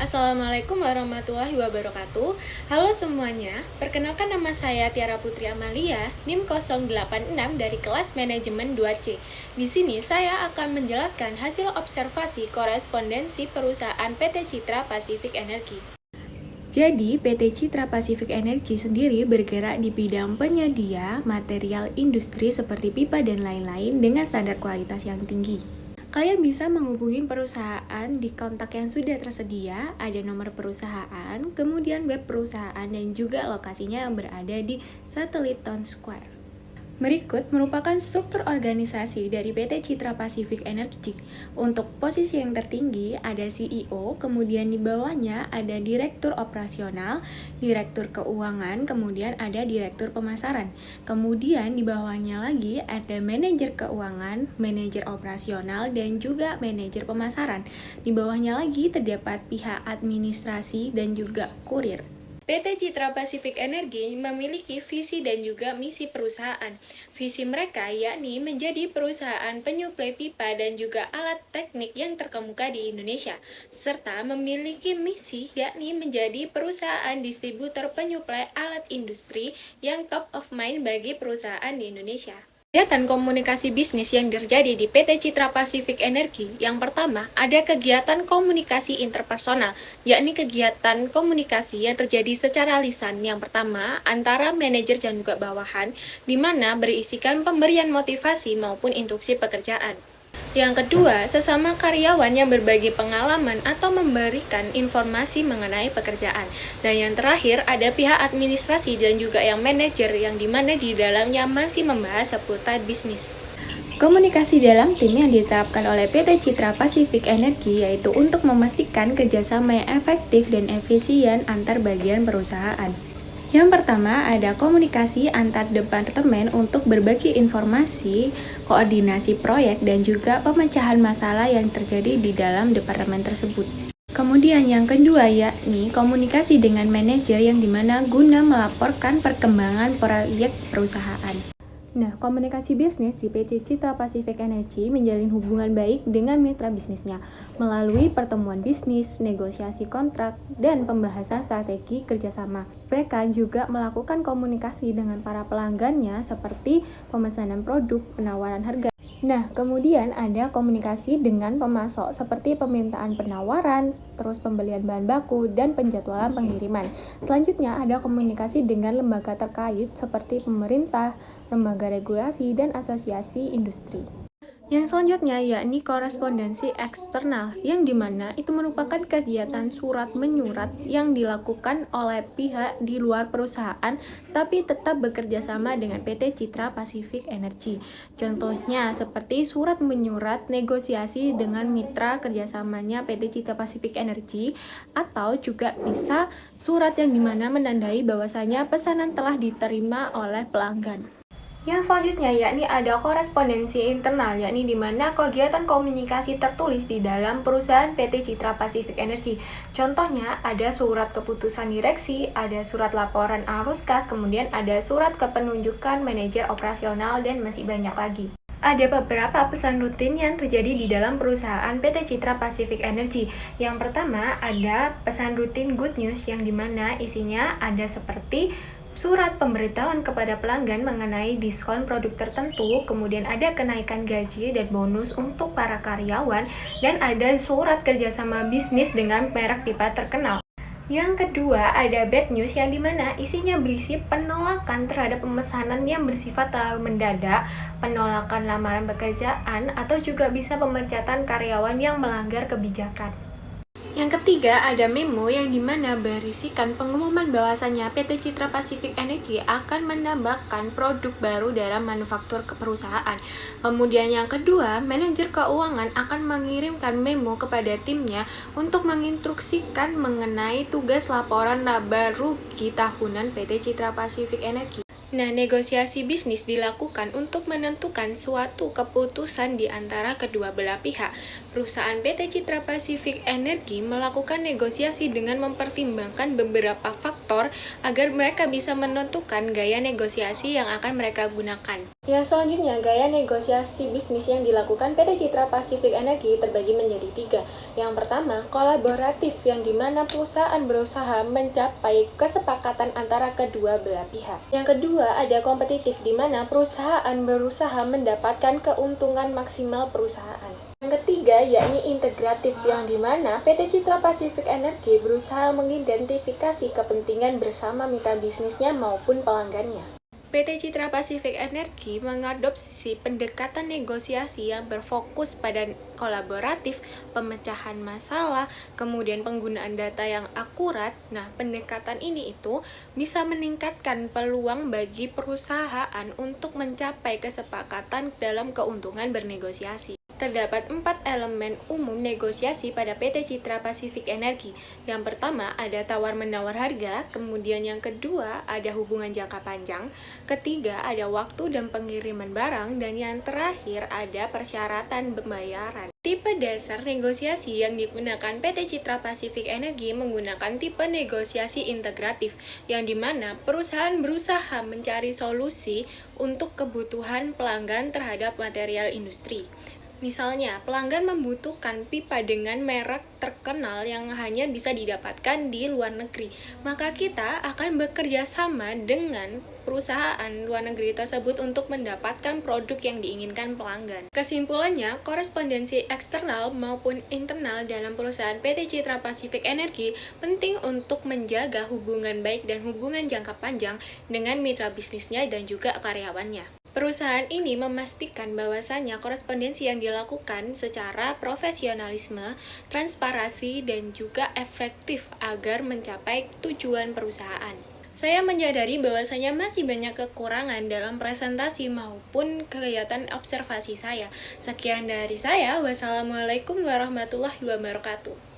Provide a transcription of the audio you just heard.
Assalamualaikum warahmatullahi wabarakatuh. Halo semuanya, perkenalkan nama saya Tiara Putri Amalia, NIM 086 dari kelas manajemen 2C. Di sini saya akan menjelaskan hasil observasi korespondensi perusahaan PT Citra Pacific Energy. Jadi, PT Citra Pacific Energy sendiri bergerak di bidang penyedia material industri seperti pipa dan lain-lain dengan standar kualitas yang tinggi. Kalian bisa menghubungi perusahaan di kontak yang sudah tersedia, ada nomor perusahaan, kemudian web perusahaan, dan juga lokasinya yang berada di Satelit Town Square. Berikut merupakan struktur organisasi dari PT Citra Pacific Energy. Untuk posisi yang tertinggi ada CEO, kemudian di bawahnya ada Direktur Operasional, Direktur Keuangan, kemudian ada Direktur Pemasaran. Kemudian di bawahnya lagi ada Manajer Keuangan, Manajer Operasional, dan juga Manajer Pemasaran. Di bawahnya lagi terdapat pihak administrasi dan juga kurir. PT Citra Pacific Energy memiliki visi dan juga misi perusahaan. Visi mereka yakni menjadi perusahaan penyuplai pipa dan juga alat teknik yang terkemuka di Indonesia, serta memiliki misi yakni menjadi perusahaan distributor penyuplai alat industri yang top of mind bagi perusahaan di Indonesia. Kegiatan komunikasi bisnis yang terjadi di PT Citra Pacific Energy. Yang pertama, ada kegiatan komunikasi interpersonal, yakni kegiatan komunikasi yang terjadi secara lisan. Yang pertama, antara manajer dan juga bawahan, di mana berisikan pemberian motivasi maupun instruksi pekerjaan. Yang kedua, sesama karyawan yang berbagi pengalaman atau memberikan informasi mengenai pekerjaan. Dan yang terakhir, ada pihak administrasi dan juga yang manajer yang dimana di dalamnya masih membahas seputar bisnis. Komunikasi dalam tim yang diterapkan oleh PT Citra Pacific Energy yaitu untuk memastikan kerjasama yang efektif dan efisien antar bagian perusahaan. Yang pertama, ada komunikasi antar departemen untuk berbagi informasi, koordinasi proyek, dan juga pemecahan masalah yang terjadi di dalam departemen tersebut. Kemudian yang kedua yakni komunikasi dengan manajer yang dimana guna melaporkan perkembangan proyek perusahaan. Nah, komunikasi bisnis di PT Citra Pacific Energy menjalin hubungan baik dengan mitra bisnisnya melalui pertemuan bisnis, negosiasi kontrak, dan pembahasan strategi kerjasama. Mereka juga melakukan komunikasi dengan para pelanggannya seperti pemesanan produk, penawaran harga. Nah, kemudian ada komunikasi dengan pemasok seperti permintaan penawaran, terus pembelian bahan baku, dan penjadwalan pengiriman. Selanjutnya ada komunikasi dengan lembaga terkait seperti pemerintah, lembaga regulasi, dan asosiasi industri. Yang selanjutnya yakni korespondensi eksternal, yang dimana itu merupakan kegiatan surat menyurat yang dilakukan oleh pihak di luar perusahaan tapi tetap bekerja sama dengan PT Citra Pacific Energy. Contohnya seperti surat menyurat negosiasi dengan mitra kerjasamanya PT Citra Pacific Energy, atau juga bisa surat yang dimana menandai bahwasanya pesanan telah diterima oleh pelanggan. Yang selanjutnya yakni ada korespondensi internal, yakni di mana kegiatan komunikasi tertulis di dalam perusahaan PT Citra Pacific Energy. Contohnya ada surat keputusan direksi, ada surat laporan arus kas, kemudian ada surat kepenunjukan manajer operasional, dan masih banyak lagi. Ada beberapa pesan rutin yang terjadi di dalam perusahaan PT Citra Pacific Energy. Yang pertama ada pesan rutin good news yang dimana isinya ada seperti surat pemberitahuan kepada pelanggan mengenai diskon produk tertentu, kemudian ada kenaikan gaji dan bonus untuk para karyawan, dan ada surat kerjasama bisnis dengan merek pipa terkenal. Yang kedua, ada bad news yang dimana isinya berisi penolakan terhadap pemesanan yang bersifat terlalu mendadak, penolakan lamaran pekerjaan, atau juga bisa pemecatan karyawan yang melanggar kebijakan. Yang ketiga, ada memo yang dimana berisikan pengumuman bahwasannya PT Citra Pacific Energy akan menambahkan produk baru dalam manufaktur ke perusahaan. Kemudian yang kedua, manajer keuangan akan mengirimkan memo kepada timnya untuk menginstruksikan mengenai tugas laporan laba rugi tahunan PT Citra Pacific Energy. Nah, negosiasi bisnis dilakukan untuk menentukan suatu keputusan di antara kedua belah pihak. Perusahaan PT Citra Pacific Energy melakukan negosiasi dengan mempertimbangkan beberapa faktor agar mereka bisa menentukan gaya negosiasi yang akan mereka gunakan. Yang selanjutnya, gaya negosiasi bisnis yang dilakukan PT Citra Pacific Energy terbagi menjadi tiga. Yang pertama, kolaboratif, yang dimana perusahaan berusaha mencapai kesepakatan antara kedua belah pihak. Yang kedua, ada kompetitif, di mana perusahaan berusaha mendapatkan keuntungan maksimal perusahaan. Yang ketiga, yakni integratif, yang dimana PT Citra Pacific Energy berusaha mengidentifikasi kepentingan bersama mitra bisnisnya maupun pelanggannya. PT Citra Pacific Energy mengadopsi pendekatan negosiasi yang berfokus pada kolaboratif, pemecahan masalah, kemudian penggunaan data yang akurat. Nah, pendekatan ini bisa meningkatkan peluang bagi perusahaan untuk mencapai kesepakatan dalam keuntungan bernegosiasi. Terdapat 4 elemen umum negosiasi pada PT Citra Pacific Energy. Yang pertama ada tawar-menawar harga, kemudian yang kedua ada hubungan jangka panjang, ketiga ada waktu dan pengiriman barang, dan yang terakhir ada persyaratan pembayaran. Tipe dasar negosiasi yang digunakan PT Citra Pacific Energy menggunakan tipe negosiasi integratif, yang dimana perusahaan berusaha mencari solusi untuk kebutuhan pelanggan terhadap material industri. Misalnya, pelanggan membutuhkan pipa dengan merek terkenal yang hanya bisa didapatkan di luar negeri. Maka kita akan bekerja sama dengan perusahaan luar negeri tersebut untuk mendapatkan produk yang diinginkan pelanggan. Kesimpulannya, korespondensi eksternal maupun internal dalam perusahaan PT Citra Pacific Energy penting untuk menjaga hubungan baik dan hubungan jangka panjang dengan mitra bisnisnya dan juga karyawannya. Perusahaan ini memastikan bahwasannya korespondensi yang dilakukan secara profesionalisme, transparansi, dan juga efektif agar mencapai tujuan perusahaan. Saya menyadari bahwasanya masih banyak kekurangan dalam presentasi maupun kegiatan observasi saya. Sekian dari saya. Wassalamualaikum warahmatullahi wabarakatuh.